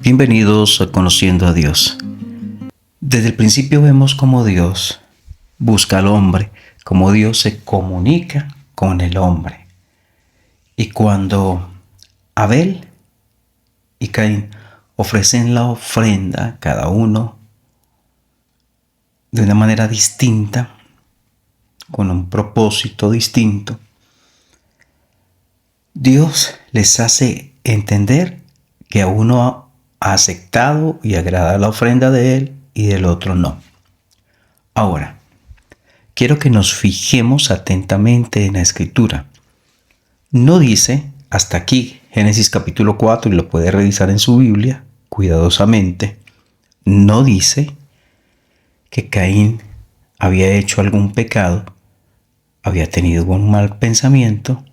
Bienvenidos a Conociendo a Dios. Desde el principio vemos cómo Dios busca al hombre, cómo Dios se comunica con el hombre. Y cuando Abel y Caín ofrecen la ofrenda, cada uno de una manera distinta, con un propósito distinto, Dios les hace entender que a uno ha aceptado y agrada la ofrenda de él y del otro no. Ahora, quiero que nos fijemos atentamente en la escritura. No dice, hasta aquí, Génesis capítulo 4, y lo puede revisar en su Biblia cuidadosamente, no dice que Caín había hecho algún pecado, había tenido un mal pensamiento,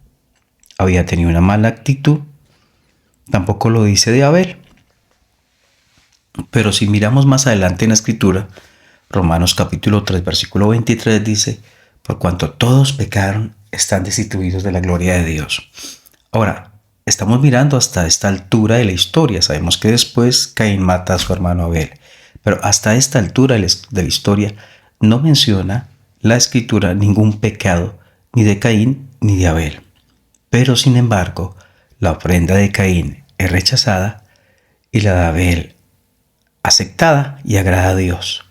había tenido una mala actitud. Tampoco lo dice de Abel. Pero si miramos más adelante en la escritura, Romanos capítulo 3, versículo 23 dice: por cuanto todos pecaron, están destituidos de la gloria de Dios. Ahora, estamos mirando hasta esta altura de la historia. Sabemos que después Caín mata a su hermano Abel. Pero hasta esta altura de la historia no menciona la escritura ningún pecado ni de Caín ni de Abel. Pero sin embargo, la ofrenda de Caín es rechazada y la de Abel aceptada y agrada a Dios.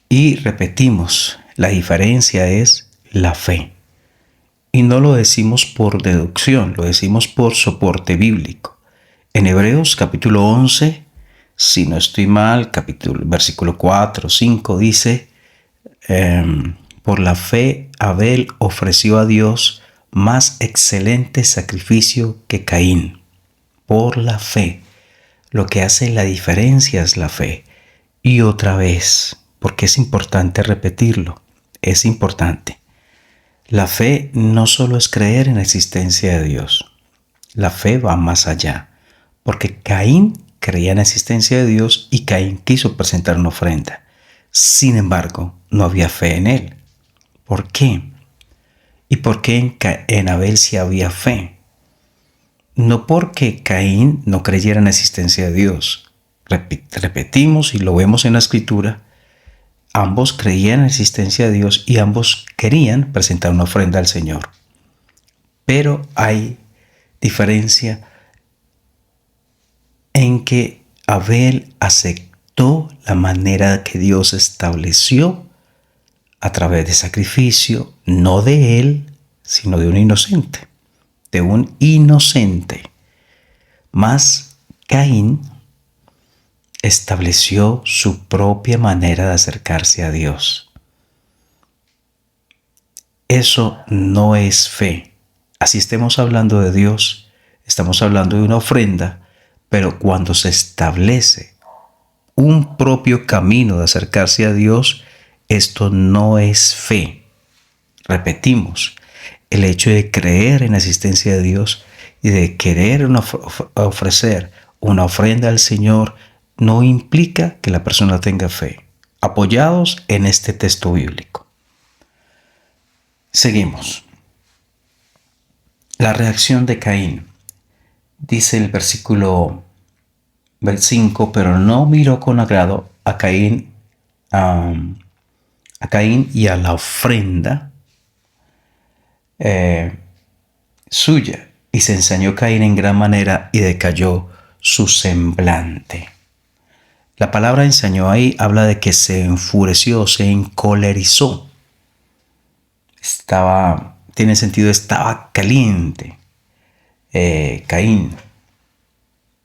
Y repetimos, la diferencia es la fe. Y no lo decimos por deducción, lo decimos por soporte bíblico. En Hebreos capítulo 11, si no estoy mal, versículo 4, 5 dice: por la fe Abel ofreció a Dios más excelente sacrificio que Caín. Por la fe. Lo que hace la diferencia es la fe. Y otra vez, porque es importante repetirlo, es importante. La fe no solo es creer en la existencia de Dios. La fe va más allá, porque Caín creía en la existencia de Dios y Caín quiso presentar una ofrenda. Sin embargo, no había fe en él. ¿Por qué? ¿Y por qué en Abel sí había fe? No porque Caín no creyera en la existencia de Dios. Repetimos y lo vemos en la escritura. Ambos creían en la existencia de Dios y ambos querían presentar una ofrenda al Señor. Pero hay diferencia en que Abel aceptó la manera que Dios estableció a través de sacrificio, no de él, sino de un inocente. De un inocente. Mas Caín estableció su propia manera de acercarse a Dios. Eso no es fe. Así estemos hablando de Dios, estamos hablando de una ofrenda, pero cuando se establece un propio camino de acercarse a Dios, esto no es fe. Repetimos, el hecho de creer en la existencia de Dios y de querer ofrecer una ofrenda al Señor no implica que la persona tenga fe. Apoyados en este texto bíblico. Seguimos. La reacción de Caín. Dice el versículo 5: pero no miró con agrado a Caín y a la ofrenda suya, y se ensañó Caín en gran manera y decayó su semblante. La palabra ensañó ahí habla de que se enfureció, se encolerizó. Tiene sentido, estaba caliente. Caín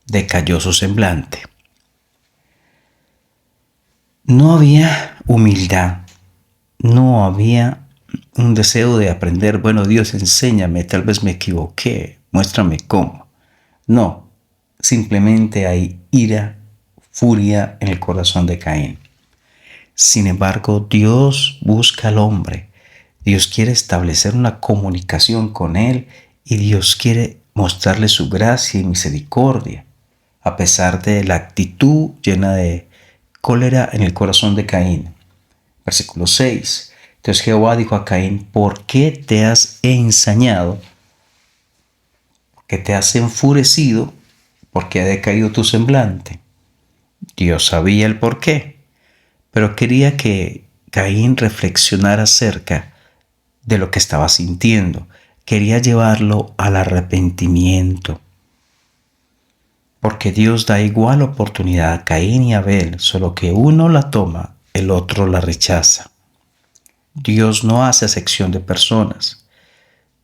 decayó su semblante. No había humildad, no había un deseo de aprender. Bueno, Dios, enséñame, tal vez me equivoqué, muéstrame cómo. No, simplemente hay ira, furia en el corazón de Caín. Sin embargo, Dios busca al hombre. Dios quiere establecer una comunicación con él y Dios quiere mostrarle su gracia y misericordia, a pesar de la actitud llena de cólera en el corazón de Caín. Versículo 6. Entonces Jehová dijo a Caín: ¿por qué te has ensañado? ¿Por qué te has enfurecido ¿Por qué ha decaído tu semblante? Dios sabía el por qué, pero quería que Caín reflexionara acerca de lo que estaba sintiendo. Quería llevarlo al arrepentimiento. Porque Dios da igual oportunidad a Caín y a Abel, solo que uno la toma, el otro la rechaza. Dios no hace acepción de personas.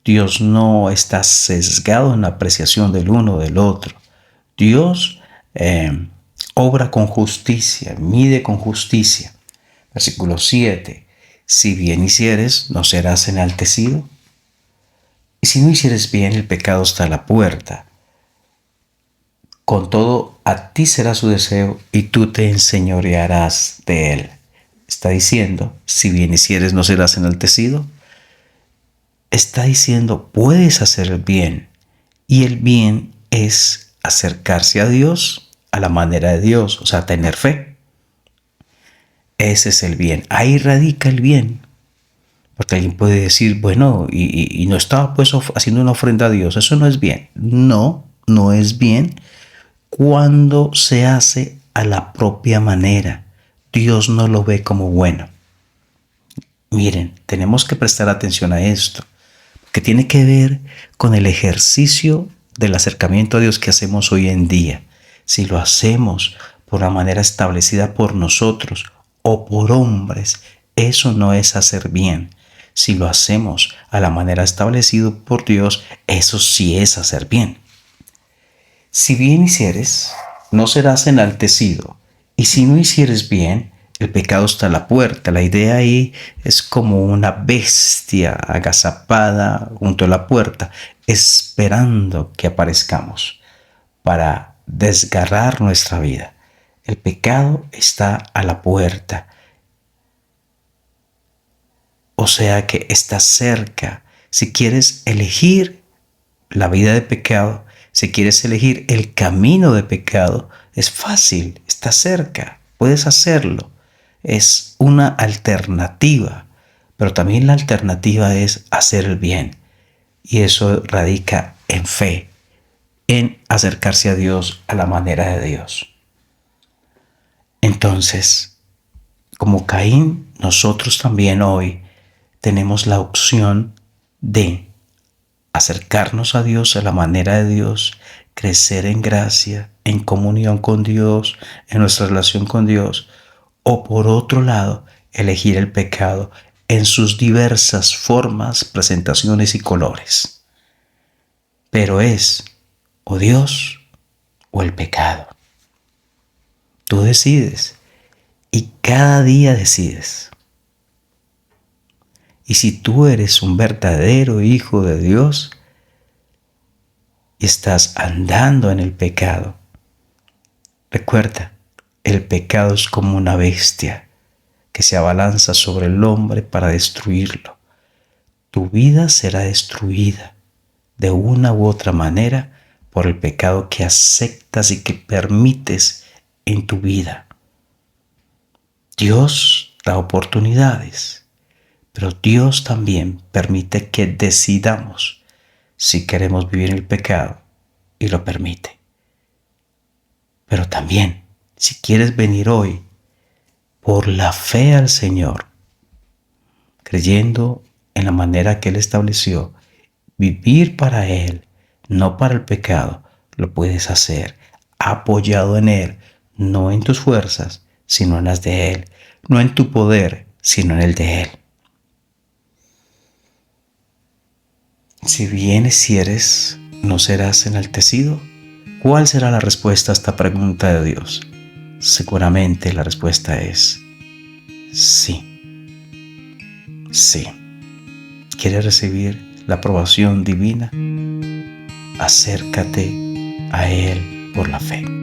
Dios no está sesgado en la apreciación del uno o del otro. Dios obra con justicia, mide con justicia. Versículo 7. Si bien hicieres, no serás enaltecido. Y si no hicieres bien, el pecado está a la puerta. Con todo, a ti será su deseo y tú te enseñorearás de él. Está diciendo, si bien hicieres, no serás enaltecido. Está diciendo, puedes hacer el bien. Y el bien es acercarse a Dios a la manera de Dios, o sea, tener fe. Ese es el bien. Ahí radica el bien. Porque alguien puede decir, bueno, y no estaba pues haciendo una ofrenda a Dios. Eso no es bien. No, no es bien cuando se hace a la propia manera. Dios no lo ve como bueno. Miren, tenemos que prestar atención a esto, que tiene que ver con el ejercicio del acercamiento a Dios que hacemos hoy en día. Si lo hacemos por la manera establecida por nosotros o por hombres, eso no es hacer bien. Si lo hacemos a la manera establecida por Dios, eso sí es hacer bien. Si bien hicieres, no serás enaltecido, y si no hicieres bien, el pecado está a la puerta. La idea ahí es como una bestia agazapada junto a la puerta, esperando que aparezcamos para desgarrar nuestra vida. El pecado está a la puerta. O sea que está cerca. Si quieres elegir la vida de pecado, si quieres elegir el camino de pecado, es fácil, está cerca, puedes hacerlo. Es una alternativa, pero también la alternativa es hacer el bien. Y eso radica en fe, en acercarse a Dios a la manera de Dios. Entonces, como Caín, nosotros también hoy tenemos la opción de acercarnos a Dios a la manera de Dios, crecer en gracia, en comunión con Dios, en nuestra relación con Dios, o por otro lado, elegir el pecado en sus diversas formas, presentaciones y colores. Pero es o Dios o el pecado. Tú decides y cada día decides. Y si tú eres un verdadero hijo de Dios y estás andando en el pecado, recuerda, el pecado es como una bestia que se abalanza sobre el hombre para destruirlo. Tu vida será destruida de una u otra manera por el pecado que aceptas y que permites en tu vida. Dios da oportunidades, pero Dios también permite que decidamos si queremos vivir en el pecado y lo permite. Pero también, si quieres venir hoy por la fe al Señor, creyendo en la manera que Él estableció, vivir para Él, no para el pecado, lo puedes hacer apoyado en Él, no en tus fuerzas, sino en las de Él, no en tu poder, sino en el de Él. Si bien hicieres, ¿no serás enaltecido? ¿Cuál será la respuesta a esta pregunta de Dios? Seguramente la respuesta es sí. Sí. ¿Quieres recibir la aprobación divina? Acércate a Él por la fe.